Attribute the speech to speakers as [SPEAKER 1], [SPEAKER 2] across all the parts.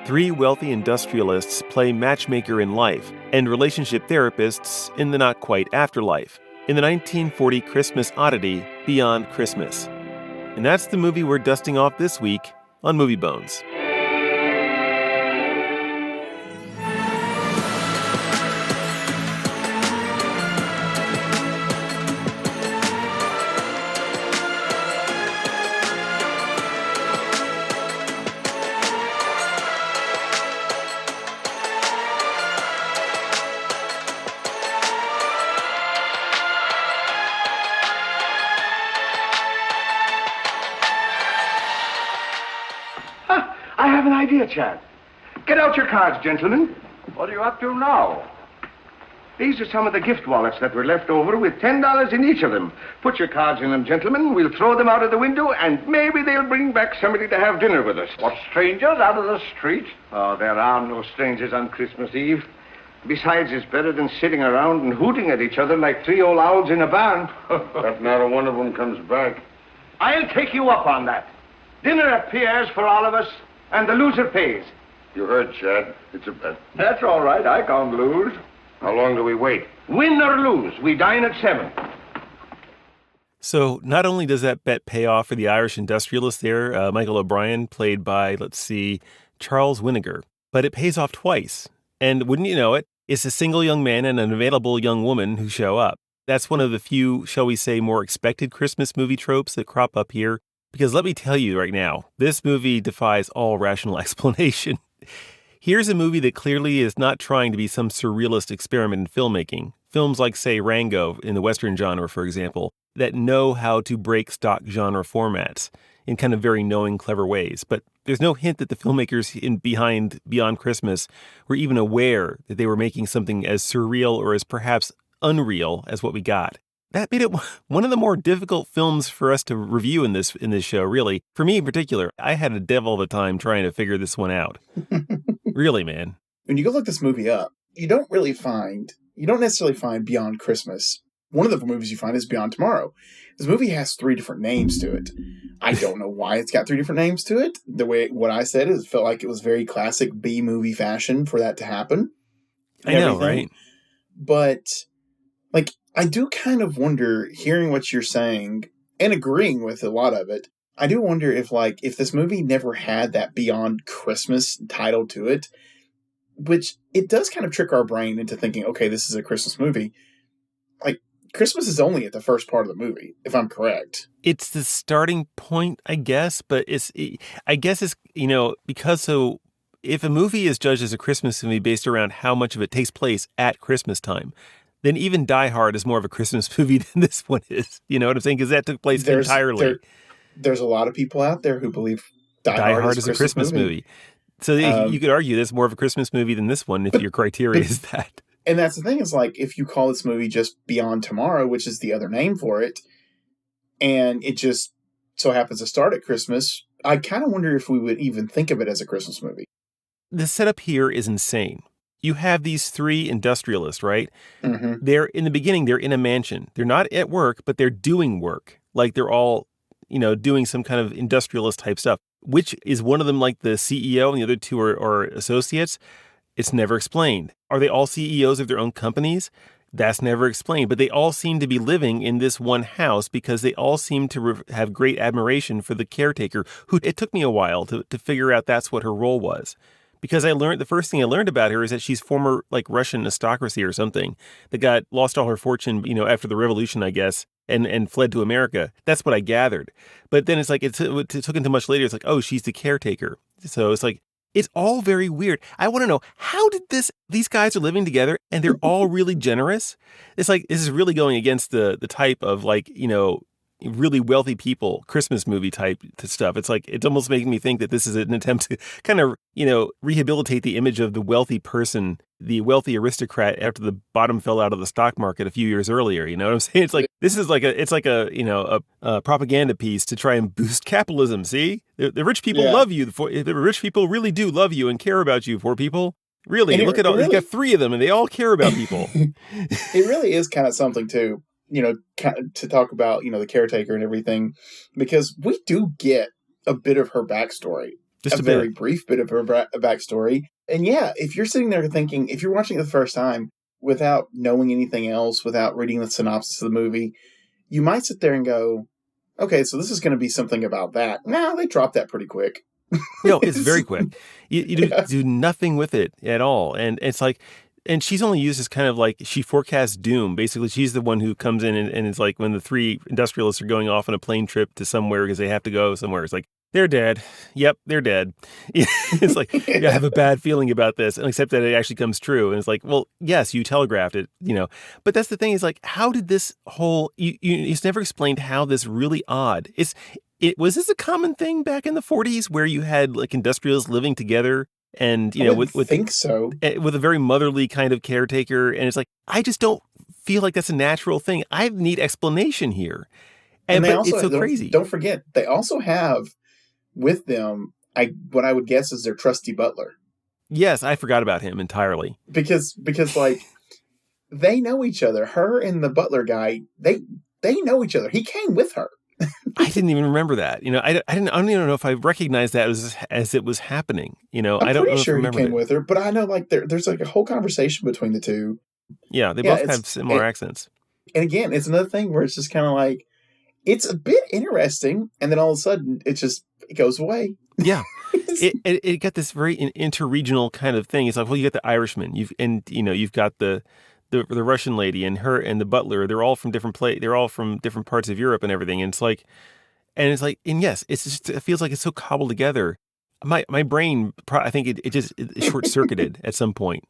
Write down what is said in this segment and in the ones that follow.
[SPEAKER 1] Three wealthy industrialists play matchmaker in life and relationship therapists in the not-quite afterlife in the 1940 Christmas oddity Beyond Christmas. And that's the movie we're dusting off this week on Movie Bones.
[SPEAKER 2] I have an idea, Chad. Get out your cards, gentlemen. What are you up to now? These are some of the gift wallets that were left over with $10 in each of them. Put your cards in them, gentlemen. We'll throw them out of the window, and maybe they'll bring back somebody to have dinner with us.
[SPEAKER 3] What, strangers out of the street?
[SPEAKER 2] Oh, there are no strangers on Christmas Eve. Besides, it's better than sitting around and hooting at each other like three old owls in a barn.
[SPEAKER 3] If not a one of them comes back.
[SPEAKER 2] I'll take you up on that. Dinner at Pierre's for all of us, and the loser pays.
[SPEAKER 3] You heard, Chad. It's a bet.
[SPEAKER 2] That's all right. I can't lose.
[SPEAKER 3] How long do we wait?
[SPEAKER 2] Win or lose, we dine at 7.
[SPEAKER 1] So not only does that bet pay off for the Irish industrialist there, Michael O'Brien, played by, Charles Winnegar, but it pays off twice. And wouldn't you know it, it's a single young man and an available young woman who show up. That's one of the few, shall we say, more expected Christmas movie tropes that crop up here. Because let me tell you right now, this movie defies all rational explanation. Here's a movie that clearly is not trying to be some surrealist experiment in filmmaking. Films like, say, Rango in the Western genre, for example, that know how to break stock genre formats in kind of very knowing, clever ways. But there's no hint that the filmmakers behind Beyond Christmas were even aware that they were making something as surreal or as perhaps unreal as what we got. That made it one of the more difficult films for us to review in this show, really. For me in particular, I had a devil of a time trying to figure this one out. Really, man.
[SPEAKER 4] When you go look this movie up, you don't necessarily find Beyond Christmas. One of the movies you find is Beyond Tomorrow. This movie has 3 different names to it. I don't know why it's got 3 different names to it. The way what I said is it felt like it was very classic B-movie fashion for that to happen.
[SPEAKER 1] I know, right?
[SPEAKER 4] But, I do kind of wonder, hearing what you're saying and agreeing with a lot of it, I do wonder if this movie never had that Beyond Christmas title to it, which it does kind of trick our brain into thinking, okay, this is a Christmas movie. Christmas is only at the first part of the movie, if I'm correct.
[SPEAKER 1] It's the starting point, I guess, but because if a movie is judged as a Christmas movie based around how much of it takes place at Christmas time, then even Die Hard is more of a Christmas movie than this one is. You know what I'm saying? Because that took place entirely.
[SPEAKER 4] There's a lot of people out there who believe Die Hard is a Christmas movie.
[SPEAKER 1] So you could argue that's more of a Christmas movie than this one if your criteria is that.
[SPEAKER 4] And that's the thing is, if you call this movie just Beyond Tomorrow, which is the other name for it, and it just so happens to start at Christmas, I kind of wonder if we would even think of it as a Christmas movie.
[SPEAKER 1] The setup here is insane. You have these 3 industrialists, right? Mm-hmm. They're in the beginning, they're in a mansion. They're not at work, but they're doing work. They're all, doing some kind of industrialist type stuff. Which is one of them the CEO and the other 2 are associates? It's never explained. Are they all CEOs of their own companies? That's never explained. But they all seem to be living in this one house because they all seem to have great admiration for the caretaker, who it took me a while to figure out that's what her role was. Because the first thing I learned about her is that she's former Russian aristocracy or something that lost all her fortune, after the revolution, I guess, and fled to America. That's what I gathered. But then it's it took until much later. It's oh, she's the caretaker. So it's it's all very weird. I want to know, how did these guys are living together and they're all really generous? It's this is really going against the type of really wealthy people, Christmas movie type stuff. It's almost making me think that this is an attempt to kind of, rehabilitate the image of the wealthy person, the wealthy aristocrat after the bottom fell out of the stock market a few years earlier. You know what I'm saying? This is a propaganda piece to try and boost capitalism. See, the rich people love you. The rich people really do love you and care about you, poor people. Really, look at all. You've got 3 of them and they all care about people.
[SPEAKER 4] It really is kind of something too. To talk about, the caretaker and everything, because we do get a bit of her backstory.
[SPEAKER 1] Just
[SPEAKER 4] a
[SPEAKER 1] a
[SPEAKER 4] very
[SPEAKER 1] bit.
[SPEAKER 4] brief bit of a backstory. And yeah, if you're sitting there thinking, if you're watching it the first time without knowing anything else, without reading the synopsis of the movie, you might sit there and go, okay, so this is going to be something about that. Nah, they dropped that pretty quick.
[SPEAKER 1] No, it's very quick. You
[SPEAKER 4] Yeah.
[SPEAKER 1] do nothing with it at all. And it's like, and she's only used as kind of like, she forecasts doom. Basically, she's the one who comes in and it's like when the three industrialists are going off on a plane trip to somewhere because they have to go somewhere. It's like, they're dead. Yep, they're dead. It's like, yeah, I have a bad feeling about this, and except that it actually comes true. And it's like, well, yes, you telegraphed it, But that's the thing is like, how did this whole, it's never explained how this really odd. Was this a common thing back in the 40s where you had like industrialists living together and,
[SPEAKER 4] I would think so.
[SPEAKER 1] with a very motherly kind of caretaker? And it's like, I just don't feel like that's a natural thing. I need explanation here.
[SPEAKER 4] And they
[SPEAKER 1] but
[SPEAKER 4] also,
[SPEAKER 1] it's so crazy.
[SPEAKER 4] Don't forget, they also have with them, what I would guess is their trusty butler.
[SPEAKER 1] Yes, I forgot about him entirely.
[SPEAKER 4] Because like, they know each other. Her and the butler guy, they know each other. He came with her.
[SPEAKER 1] I didn't even remember that. I don't even know if I recognized that as it was happening. I don't
[SPEAKER 4] pretty
[SPEAKER 1] know
[SPEAKER 4] sure
[SPEAKER 1] if I
[SPEAKER 4] he came
[SPEAKER 1] it.
[SPEAKER 4] with her, but I know like there's like a whole conversation between the two.
[SPEAKER 1] Yeah, they both have similar accents.
[SPEAKER 4] And again, it's another thing where it's just kind of like, it's a bit interesting, and then all of a sudden it goes away.
[SPEAKER 1] Yeah. It got this very interregional kind of thing. It's like, well, you got the Irishman, you've got the Russian lady and her and the butler. They're all from different they're all from different parts of Europe and everything. And it's like, and yes, it feels like it's so cobbled together. My brain, I think it just short circuited at some point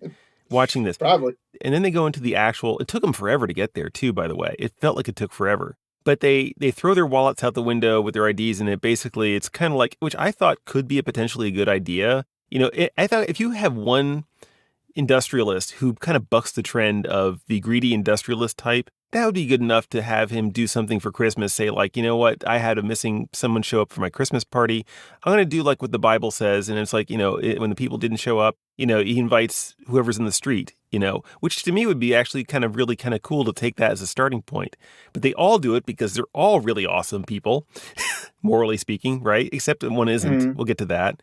[SPEAKER 1] watching this.
[SPEAKER 4] Probably.
[SPEAKER 1] And then they go into the actual. It took them forever to get there too. By the way, it felt like it took forever. But they throw their wallets out the window with their IDs in it. Basically, it's kind of like, which I thought could be a potentially good idea. I thought if you have one industrialist who kind of bucks the trend of the greedy industrialist type, that would be good enough to have him do something for Christmas. Say like, you know what, I had someone show up for my Christmas party. I'm going to do like what the Bible says. And it's like, when the people didn't show up, he invites whoever's in the street, which to me would be actually kind of really kind of cool to take that as a starting point. But they all do it because they're all really awesome people, morally speaking, right? Except one isn't. Mm-hmm. We'll get to that.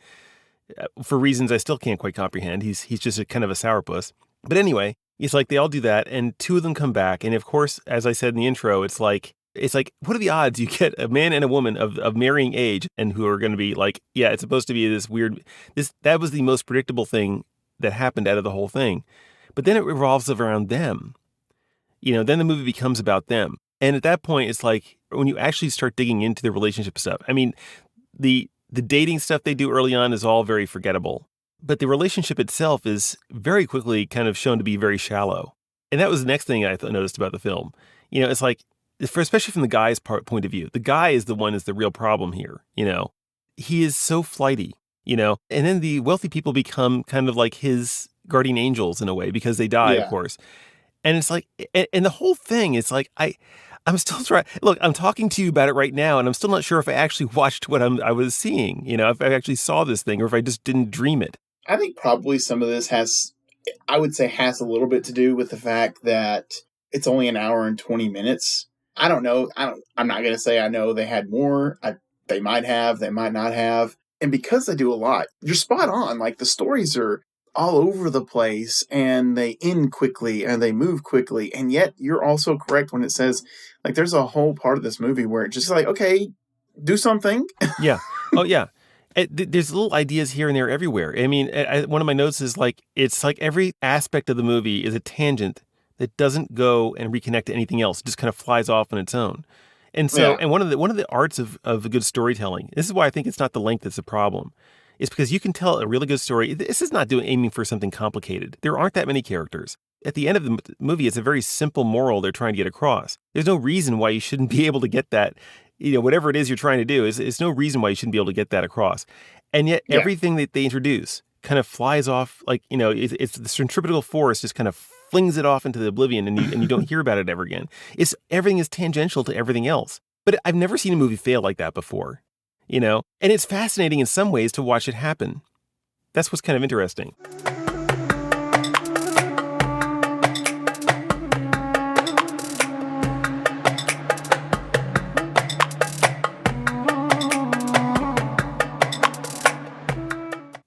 [SPEAKER 1] For reasons I still can't quite comprehend. He's just a kind of a sourpuss. But anyway, it's like they all do that, and two of them come back. And of course, as I said in the intro, it's like, what are the odds you get a man and a woman of marrying age and who are going to be like, yeah, it's supposed to be this weird, that was the most predictable thing that happened out of the whole thing. But then it revolves around them. Then the movie becomes about them. And at that point, it's like, when you actually start digging into the relationship stuff, I mean, the dating stuff they do early on is all very forgettable. But the relationship itself is very quickly kind of shown to be very shallow. And that was the next thing I noticed about the film. It's like, especially from the guy's point of view, the guy is the one is the real problem here. He is so flighty, and then the wealthy people become kind of like his guardian angels in a way because they die, of course. And it's like, and the whole thing is like, I'm still trying. Look, I'm talking to you about it right now, and I'm still not sure if I actually watched what I was seeing. If I actually saw this thing, or if I just didn't dream it.
[SPEAKER 4] I think probably some of this has a little bit to do with the fact that it's only an hour and 20 minutes. I don't know. I'm not going to say I know they had more. They might have. They might not have. And because they do a lot, you're spot on. Like the stories are all over the place, and they end quickly, and they move quickly. And yet you're also correct when it says, like, there's a whole part of this movie where it's just like, okay, do something.
[SPEAKER 1] Yeah. Oh, yeah. There's little ideas here and there everywhere. I mean, one of my notes is like, it's like every aspect of the movie is a tangent that doesn't go and reconnect to anything else. It just kind of flies off on its own. And so, and one of the arts of good storytelling, this is why I think it's not the length that's the problem. It's because you can tell a really good story. This is not aiming for something complicated. There aren't that many characters. At the end of the movie, it's a very simple moral they're trying to get across. There's no reason why you shouldn't be able to get that. Whatever it is you're trying to do, is no reason why you shouldn't be able to get that across. And yet everything that they introduce kind of flies off, like, it's the centripetal force just kind of flings it off into the oblivion, and you don't hear about it ever again. Everything is tangential to everything else. But I've never seen a movie fail like that before, and it's fascinating in some ways to watch it happen. That's what's kind of interesting.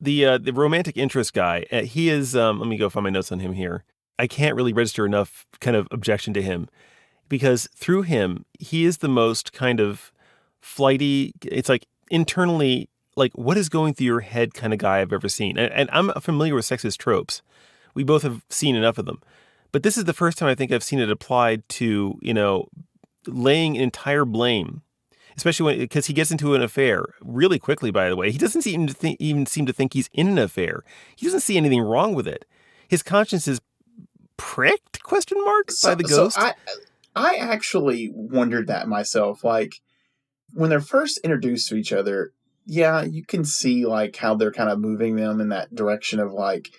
[SPEAKER 1] The romantic interest guy, he is, let me go find my notes on him here. I can't really register enough kind of objection to him because through him, he is the most kind of flighty, it's like internally, like what is going through your head kind of guy I've ever seen. And I'm familiar with sexist tropes. We both have seen enough of them. But this is the first time I think I've seen it applied to, laying entire blame, especially because he gets into an affair really quickly, by the way. He doesn't even seem to think he's in an affair. He doesn't see anything wrong with it. His conscience is pricked, question mark, by the ghost.
[SPEAKER 4] So I actually wondered that myself. Like, when they're first introduced to each other, yeah, you can see, like, how they're kind of moving them in that direction of, like,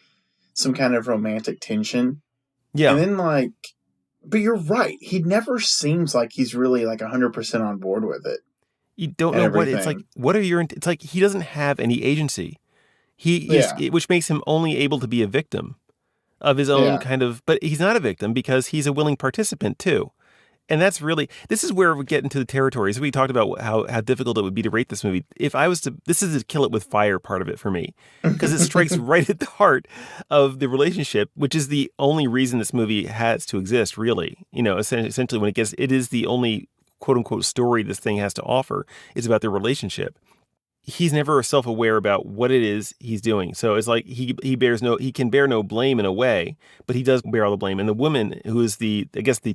[SPEAKER 4] some kind of romantic tension.
[SPEAKER 1] Yeah.
[SPEAKER 4] And then, like, but you're right. He never seems like he's really, like, 100% on board with it.
[SPEAKER 1] You don't know what it's like. What are your? It's like he doesn't have any agency. Which makes him only able to be a victim of his own kind of. But he's not a victim because he's a willing participant too. And that's really, this is where we get into the territories. We talked about how difficult it would be to rate this movie. If I was to, this is the kill it with fire part of it for me, because it strikes right at the heart of the relationship, which is the only reason this movie has to exist, really. Essentially when it is the only quote unquote story this thing has to offer is about their relationship. He's never self-aware about what it is he's doing. So it's like he can bear no blame in a way, but he does bear all the blame. And the woman who is the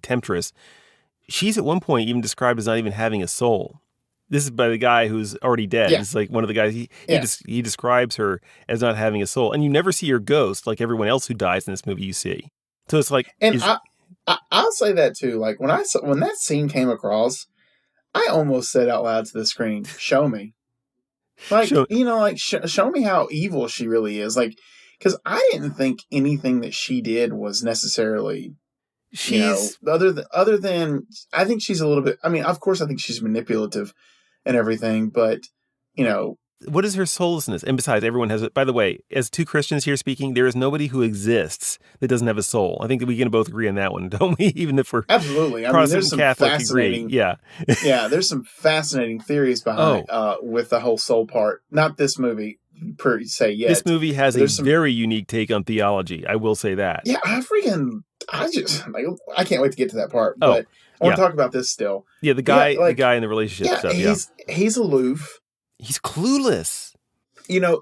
[SPEAKER 1] temptress, she's at one point even described as not even having a soul. This is by the guy who's already dead. Yeah. It's like one of the guys, he describes her as not having a soul. And you never see her ghost like everyone else who dies in this movie you see. So it's like...
[SPEAKER 4] And I'll say that too. Like when that scene came across, I almost said out loud to the screen, show me. Like, show me how evil she really is. Like, because I didn't think anything that she did was necessarily... other than I think she's a little bit, I mean, of course I think she's manipulative and everything, but
[SPEAKER 1] what is her soullessness? And besides, everyone has it. By the way, as two Christians here speaking, there is nobody who exists that doesn't have a soul. I think that we can both agree on that one, don't we? Even if we're
[SPEAKER 4] absolutely. I
[SPEAKER 1] Protestant
[SPEAKER 4] mean, there's some
[SPEAKER 1] Catholic
[SPEAKER 4] fascinating,
[SPEAKER 1] agree. Yeah.
[SPEAKER 4] Yeah, there's some fascinating theories behind with the whole soul part. Not this movie per se yet.
[SPEAKER 1] This movie has a very unique take on theology. I will say that.
[SPEAKER 4] Yeah, I can't wait to get to that part. But I want to talk about this still.
[SPEAKER 1] Yeah, the guy in the relationship stuff.
[SPEAKER 4] He's aloof.
[SPEAKER 1] He's clueless.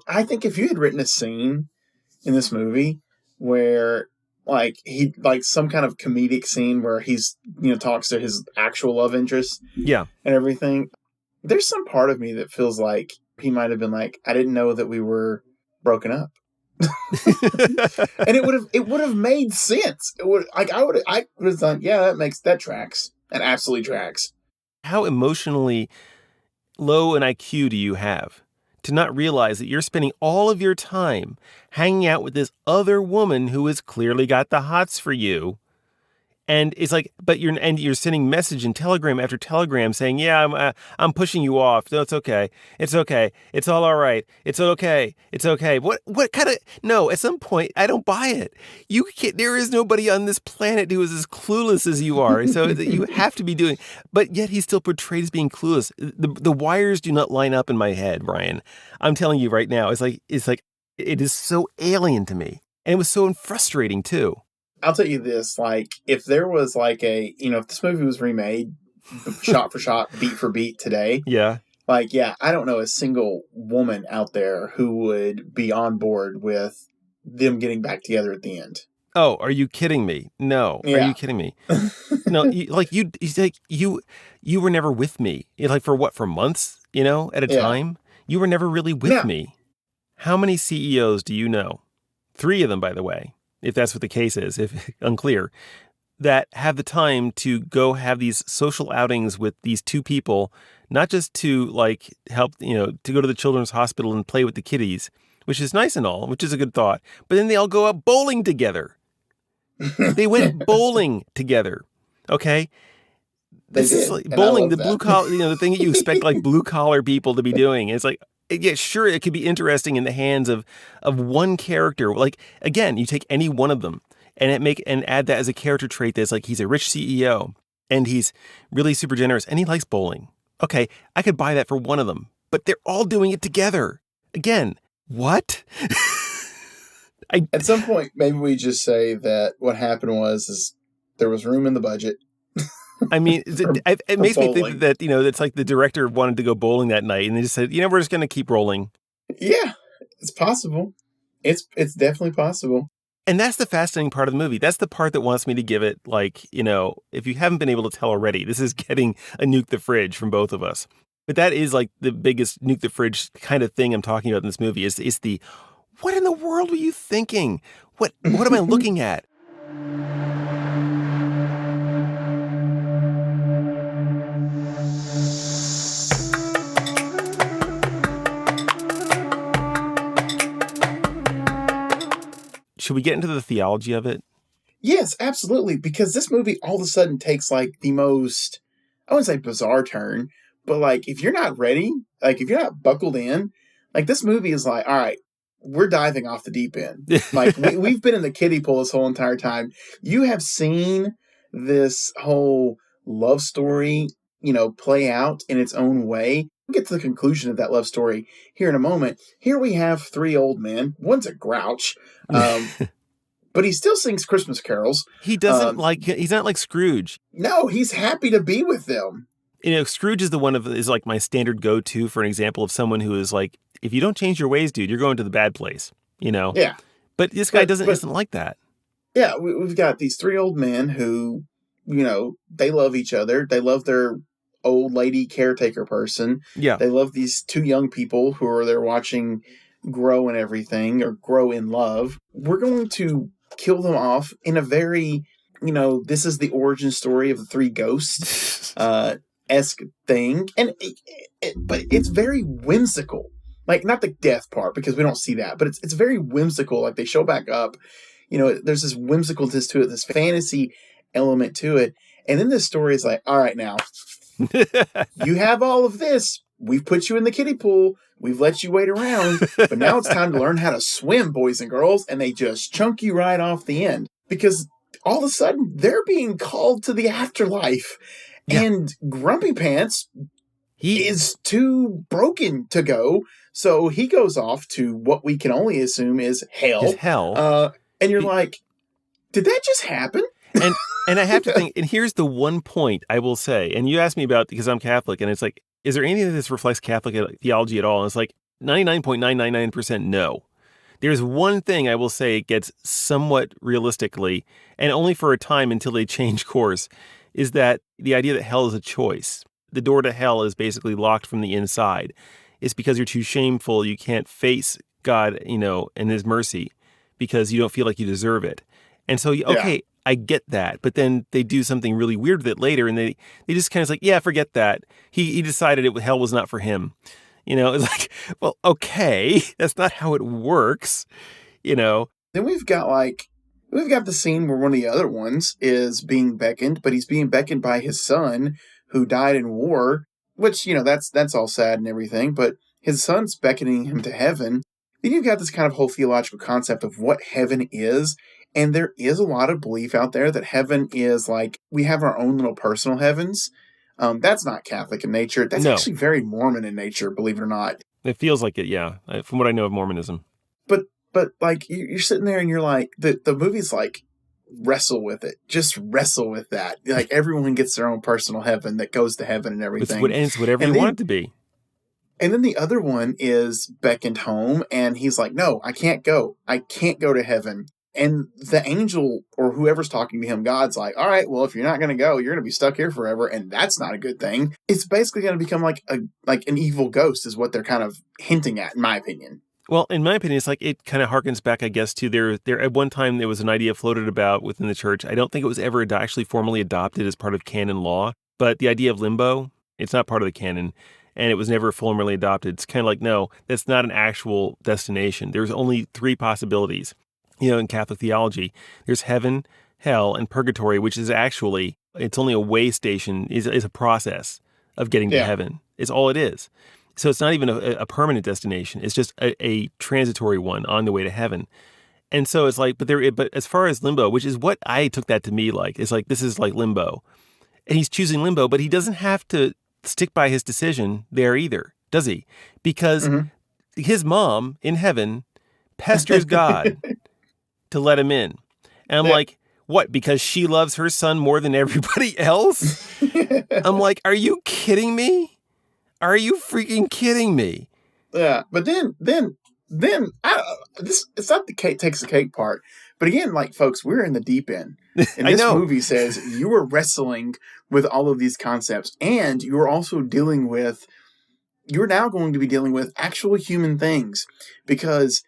[SPEAKER 4] I think if you had written a scene in this movie where some kind of comedic scene where he's, talks to his actual love interest.
[SPEAKER 1] Yeah.
[SPEAKER 4] And everything, there's some part of me that feels like he might have been like, I didn't know that we were broken up. And it would have made sense. I would have done, yeah, that tracks. That absolutely tracks.
[SPEAKER 1] How emotionally low an IQ do you have to not realize that you're spending all of your time hanging out with this other woman who has clearly got the hots for you? And it's like, but you're sending message and telegram after telegram saying, yeah, I'm pushing you off. No, it's okay. It's okay. It's all right. It's okay. It's okay. What kind of, no, at some point, I don't buy it. There is nobody on this planet who is as clueless as you are. So you have to be doing, but yet he's still portrayed as being clueless. The wires do not line up in my head, Brian. I'm telling you right now, it's like, it is so alien to me. And it was so frustrating too.
[SPEAKER 4] I'll tell you this, like, if there was like if this movie was remade, shot for shot, beat for beat today.
[SPEAKER 1] Yeah.
[SPEAKER 4] I don't know a single woman out there who would be on board with them getting back together at the end.
[SPEAKER 1] Oh, are you kidding me? No. Yeah. Are you kidding me? No, you were never with me. For months, at a time? You were never really with me. How many CEOs do you know? 3 of them, by the way. If that's what the case is, if unclear, that have the time to go have these social outings with these 2 people, not just to help, to go to the children's hospital and play with the kiddies, which is nice and all, which is a good thought. But then they all go out bowling together. They went bowling together. Okay. This is like bowling, the blue collar, the thing that you expect blue collar people to be doing. It's like, yeah, sure, it could be interesting in the hands of one character. Again, you take any one of them and add that as a character trait that's he's a rich CEO and he's really super generous and he likes bowling. Okay, I could buy that for one of them, but they're all doing it together. Again, What?
[SPEAKER 4] At some point, maybe we just say that what happened is there was room in the budget.
[SPEAKER 1] I mean, it makes me think that, it's like the director wanted to go bowling that night and they just said, we're just going to keep rolling.
[SPEAKER 4] Yeah, it's possible. It's definitely possible.
[SPEAKER 1] And that's the fascinating part of the movie. That's the part that wants me to give it, if you haven't been able to tell already, this is getting a nuke the fridge from both of us. But that is like the biggest nuke the fridge kind of thing I'm talking about in this movie is the, what in the world were you thinking? What am I looking at? Should we get into the theology of it?
[SPEAKER 4] Yes, absolutely. Because this movie all of a sudden takes like the most, I wouldn't say bizarre turn, but like if you're not ready, like if you're not buckled in, like this movie is like, all right, we're diving off the deep end. Like we've been in the kiddie pool this whole entire time. You have seen this whole love story, play out in its own way. We'll get to the conclusion of that love story here in a moment. Here we have three old men. One's a grouch. But he still sings Christmas carols.
[SPEAKER 1] He doesn't he's not like Scrooge.
[SPEAKER 4] No, he's happy to be with them.
[SPEAKER 1] Scrooge is is like my standard go-to for an example of someone who is like, if you don't change your ways, dude, you're going to the bad place,
[SPEAKER 4] Yeah.
[SPEAKER 1] But this guy isn't like that.
[SPEAKER 4] Yeah, we've got these three old men who, they love each other. They love their old lady caretaker person.
[SPEAKER 1] Yeah.
[SPEAKER 4] They love these two young people who are there watching grow and everything, or grow in love. We're going to kill them off in a very, this is the origin story of the three ghosts esque thing. And but it's very whimsical. Like, not the death part, because we don't see that, but it's very whimsical. Like, they show back up, there's this whimsicalness to it, this fantasy element to it. And then this story is like, all right, now, you have all of this. We've put you in the kiddie pool. We've let you wait around. But now it's time to learn how to swim, boys and girls. And they just chunk you right off the end. Because all of a sudden, they're being called to the afterlife. Yeah. And Grumpy Pants is too broken to go. So he goes off to what we can only assume is hell. And you're like, did that just happen?
[SPEAKER 1] And I have to think, and here's the one point I will say, and you asked me about, because I'm Catholic, and it's like, is there anything that this reflects Catholic theology at all? And it's like 99.999% no. There's one thing I will say it gets somewhat realistically, and only for a time until they change course, is that the idea that hell is a choice. The door to hell is basically locked from the inside. It's because you're too shameful, you can't face God, and His mercy, because you don't feel like you deserve it. And so, okay, yeah. I get that, but then they do something really weird with it later, and they just kind of like, yeah, forget that. He decided hell was not for him. It's like, well, okay, that's not how it works. Then
[SPEAKER 4] we've got the scene where one of the other ones is being beckoned, but he's being beckoned by his son who died in war, which, that's all sad and everything, but his son's beckoning him to heaven. Then you've got this kind of whole theological concept of what heaven is. And there is a lot of belief out there that heaven is like, we have our own little personal heavens. That's not Catholic in nature. That's actually very Mormon in nature, believe it or not.
[SPEAKER 1] It feels like it, yeah, from what I know of Mormonism.
[SPEAKER 4] But like, you're sitting there and you're like, the movie's like, wrestle with it. Just wrestle with that. Like, everyone gets their own personal heaven that goes to heaven and everything.
[SPEAKER 1] It's whatever you want it to be.
[SPEAKER 4] And then the other one is beckoned home, and he's like, no, I can't go. I can't go to heaven. And the angel or whoever's talking to him, God's like, all right, well, if you're not going to go, you're going to be stuck here forever. And that's not a good thing. It's basically going to become like an evil ghost is what they're kind of hinting at, in my opinion.
[SPEAKER 1] Well, in my opinion, it's like it kind of harkens back, I guess, to there at one time there was an idea floated about within the church. I don't think it was ever actually formally adopted as part of canon law, but the idea of limbo, it's not part of the canon, and it was never formally adopted. It's kind of like, no, that's not an actual destination. There's only three possibilities. In Catholic theology, there's heaven, hell, and purgatory, which is actually, it's only a way station, is a process of getting to heaven. It's all it is. So it's not even a permanent destination. It's just a transitory one on the way to heaven. And so it's like, but as far as limbo, which is what I took that to me like, it's like, this is like limbo. And he's choosing limbo, but he doesn't have to stick by his decision there either, does he? Because his mom in heaven pesters God to let him in. And I'm like, what, because she loves her son more than everybody else? I'm like, are you kidding me? Are you freaking kidding me?
[SPEAKER 4] Yeah, but then it's not the cake takes the cake part. But again, like, folks, we're in the deep end. And
[SPEAKER 1] I
[SPEAKER 4] this
[SPEAKER 1] know.
[SPEAKER 4] movie says you are wrestling with all of these concepts, and you're also you're now going to be dealing with actual human things, because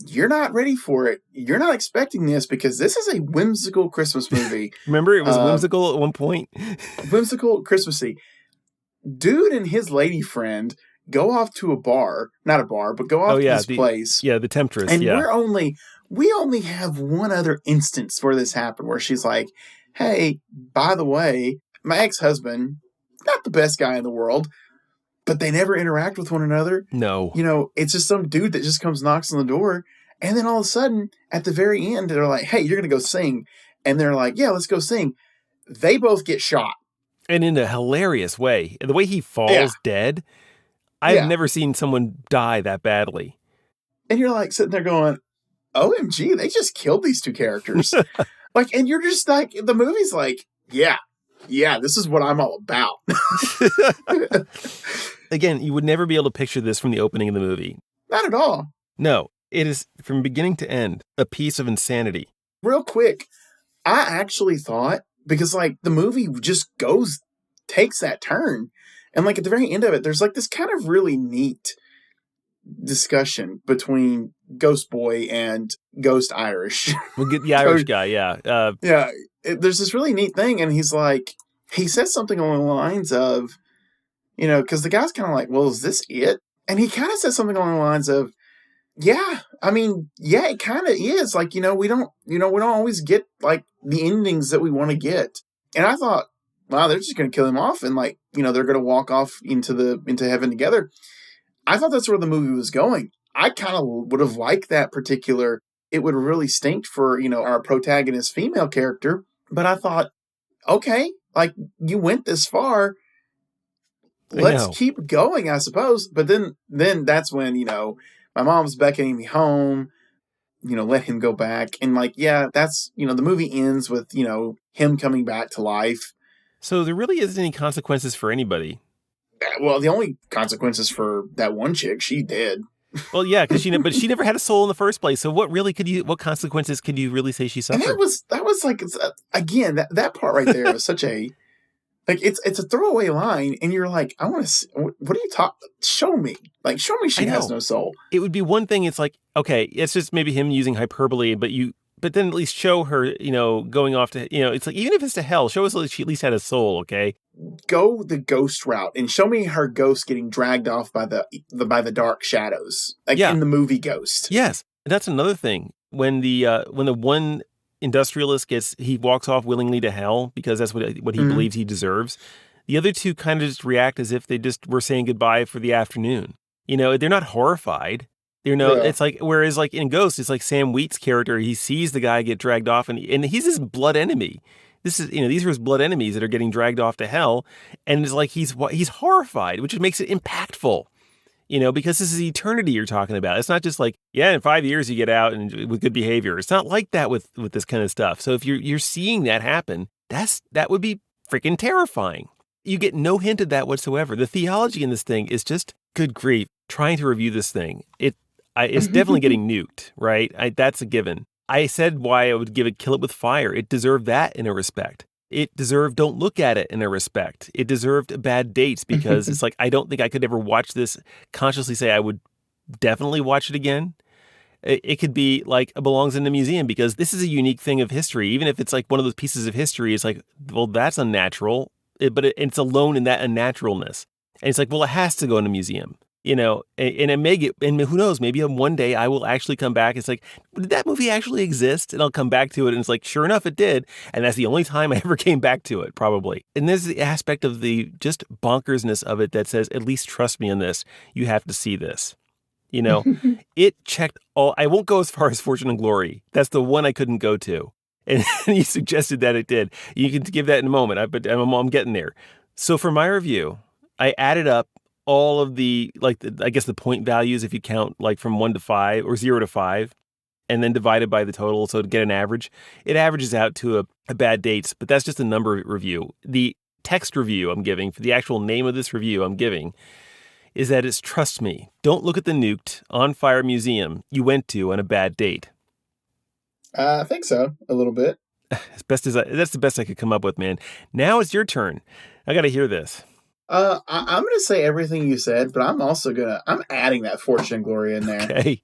[SPEAKER 4] you're not ready for it. You're not expecting this, because this is a whimsical Christmas movie.
[SPEAKER 1] Remember, it was whimsical at one point?
[SPEAKER 4] Whimsical, Christmassy. Dude and his lady friend go off to a bar, not a bar, but go off to this place.
[SPEAKER 1] Yeah, the Temptress.
[SPEAKER 4] And
[SPEAKER 1] yeah.
[SPEAKER 4] we only have one other instance where this happened, where she's like, hey, by the way, my ex-husband, not the best guy in the world, but they never interact with one another.
[SPEAKER 1] No.
[SPEAKER 4] You know, it's just some dude that just comes, knocks on the door, and then all of a sudden, at the very end, they're like, hey, you're going to go sing. And they're like, yeah, let's go sing. They both get shot.
[SPEAKER 1] And in a hilarious way. The way he falls dead, I've never seen someone die that badly.
[SPEAKER 4] And you're like sitting there going, OMG, they just killed these two characters. Like, and you're just like, the movie's like, yeah, this is what I'm all about.
[SPEAKER 1] Again, you would never be able to picture this from the opening of the movie.
[SPEAKER 4] Not at all.
[SPEAKER 1] No, it is from beginning to end a piece of insanity.
[SPEAKER 4] Real quick, I actually thought, because like the movie just takes that turn. And like at the very end of it, there's like this kind of really neat discussion between Ghost Boy and Ghost Irish.
[SPEAKER 1] We'll get the Irish guy, yeah.
[SPEAKER 4] There's this really neat thing, and he's like, he says something along the lines of, you know, because the guy's kind of like, well, is this it? And he kind of says something along the lines of, yeah, I mean, yeah, it kind of is. Like, we don't always get like the endings that we want to get. And I thought, wow, they're just going to kill him off, and like, they're going to walk off into heaven together. I thought that's where the movie was going. I kind of would have liked that particular. It would have really stinked for, our protagonist female character. But I thought, okay, like, you went this far. Let's keep going, I suppose. But then that's when, my mom's beckoning me home, let him go back. And like, yeah, that's, the movie ends with, him coming back to life.
[SPEAKER 1] So there really isn't any consequences for anybody.
[SPEAKER 4] Well, the only consequences for that one chick, she did.
[SPEAKER 1] Well, yeah, because but she never had a soul in the first place. So what consequences could you really say she suffered?
[SPEAKER 4] And that was like, again, that part right there was such a, like, it's a throwaway line, and you're like, I want to, what are you talking? Show me she has no soul.
[SPEAKER 1] It would be one thing. It's like, okay, it's just maybe him using hyperbole, but then at least show her, going off to, it's like, even if it's to hell, show us that she at least had a soul, okay?
[SPEAKER 4] Go the ghost route and show me her ghost getting dragged off by the dark shadows, like in the movie Ghost.
[SPEAKER 1] Yes, that's another thing. When the one industrialist he walks off willingly to hell because that's what he believes he deserves. The other two kind of just react as if they just were saying goodbye for the afternoon. They're not horrified. It's like, whereas like in Ghost, it's like Sam Wheat's character, he sees the guy get dragged off and he's his blood enemy. This is, these are his blood enemies that are getting dragged off to hell. And it's like, he's horrified, which makes it impactful, because this is eternity you're talking about. It's not just like, yeah, in 5 years you get out and with good behavior. It's not like that with this kind of stuff. So if you're seeing that happen, that would be freaking terrifying. You get no hint of that whatsoever. The theology in this thing is just, good grief, trying to review this thing. It's definitely getting nuked, right? That's a given. I said why I would give it Kill It With Fire. It deserved that in a respect. It deserved Don't Look at It in a respect. It deserved Bad Dates because it's like, I don't think I could ever watch this consciously say I would definitely watch it again. It could be like it belongs in the museum because this is a unique thing of history. Even if it's like one of those pieces of history, it's like, well, that's unnatural, but it's alone in that unnaturalness. And it's like, well, it has to go in a museum. And it may get, and who knows, maybe one day I will actually come back. It's like, did that movie actually exist? And I'll come back to it. And it's like, sure enough, it did. And that's the only time I ever came back to it, probably. And there's the aspect of the just bonkersness of it that says, at least trust me on this. You have to see this. It checked all, I won't go as far as Fortune and Glory. That's the one I couldn't go to. And you suggested that it did. You can give that in a moment, but I'm getting there. So for my review, I added up all of the, I guess the point values, if you count like from 1 to 5 or 0 to 5, and then divide it by the total, so to get an average, it averages out to a bad dates, but that's just a number review. The text review I'm giving, for the actual name of this review I'm giving, is that it's trust me, don't look at the nuked, on fire museum you went to on a bad date.
[SPEAKER 4] I think so, a little bit.
[SPEAKER 1] That's the best I could come up with, man. Now it's your turn. I got to hear this.
[SPEAKER 4] I'm going to say everything you said, but I'm adding that fortune and glory in there.
[SPEAKER 1] Okay.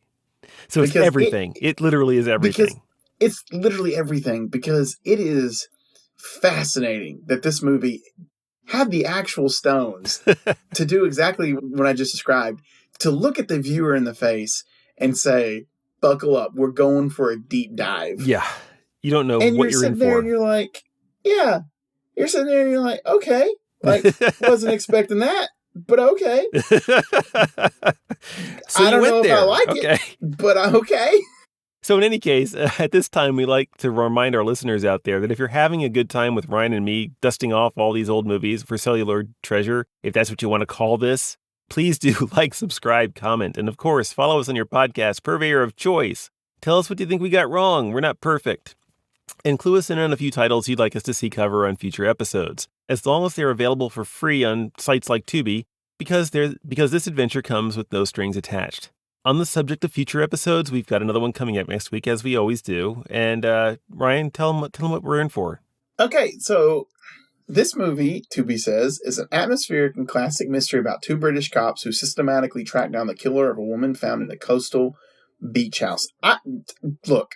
[SPEAKER 1] So it's everything. It literally is everything.
[SPEAKER 4] Because it's literally everything, because it is fascinating that this movie had the actual stones to do exactly what I just described, to look at the viewer in the face and say, buckle up, we're going for a deep dive.
[SPEAKER 1] Yeah. You don't know
[SPEAKER 4] and
[SPEAKER 1] what you're in for.
[SPEAKER 4] There and you're like, yeah. You're sitting there and you're like, okay. Like, wasn't expecting that, but okay.
[SPEAKER 1] So
[SPEAKER 4] I don't know
[SPEAKER 1] there.
[SPEAKER 4] if I like it, but I'm okay.
[SPEAKER 1] So in any case, at this time, we like to remind our listeners out there that if you're having a good time with Ryan and me dusting off all these old movies for cellular treasure, if that's what you want to call this, please do like, subscribe, comment, and of course, follow us on your podcast purveyor of choice. Tell us what you think we got wrong. We're not perfect. And clue us in on a few titles you'd like us to see cover on future episodes, as long as they're available for free on sites like Tubi, because this adventure comes with no strings attached. On the subject of future episodes, we've got another one coming up next week, as we always do. And Ryan, tell them what we're in for.
[SPEAKER 4] Okay, so this movie, Tubi says, is an atmospheric and classic mystery about two British cops who systematically track down the killer of a woman found in a coastal beach house. Look,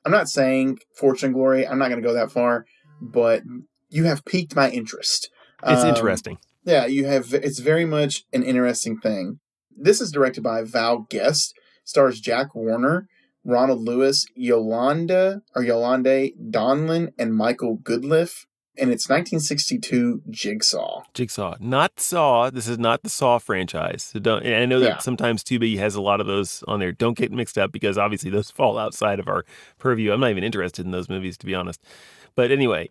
[SPEAKER 4] I'm not saying fortune and glory. I'm not going to go that far, but you have piqued my interest.
[SPEAKER 1] It's interesting.
[SPEAKER 4] Yeah, you have. It's very much an interesting thing. This is directed by Val Guest, stars Jack Warner, Ronald Lewis, Yolande Donlan, and Michael Goodliff, and it's 1962 Jigsaw.
[SPEAKER 1] Jigsaw, not Saw. This is not the Saw franchise. So don't. And I know that sometimes Tubi has a lot of those on there. Don't get mixed up, because obviously those fall outside of our purview. I'm not even interested in those movies, to be honest. But anyway,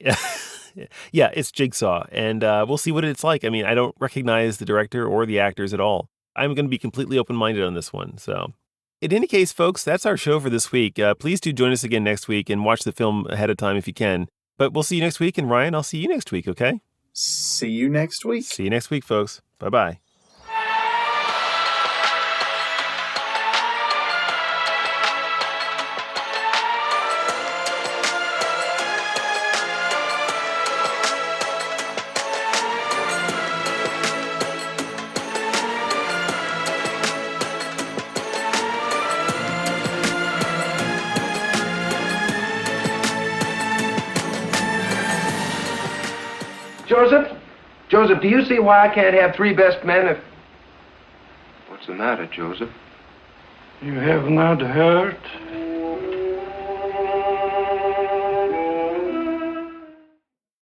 [SPEAKER 1] yeah, it's Jigsaw, and we'll see what it's like. I mean, I don't recognize the director or the actors at all. I'm going to be completely open-minded on this one. So in any case, folks, that's our show for this week. Please do join us again next week and watch the film ahead of time if you can. But we'll see you next week. And Ryan, I'll see you next week, okay?
[SPEAKER 4] See you next week.
[SPEAKER 1] See you next week, folks. Bye-bye.
[SPEAKER 2] Joseph, do you see why I can't have three best men if... What's the matter, Joseph?
[SPEAKER 3] You have not heard?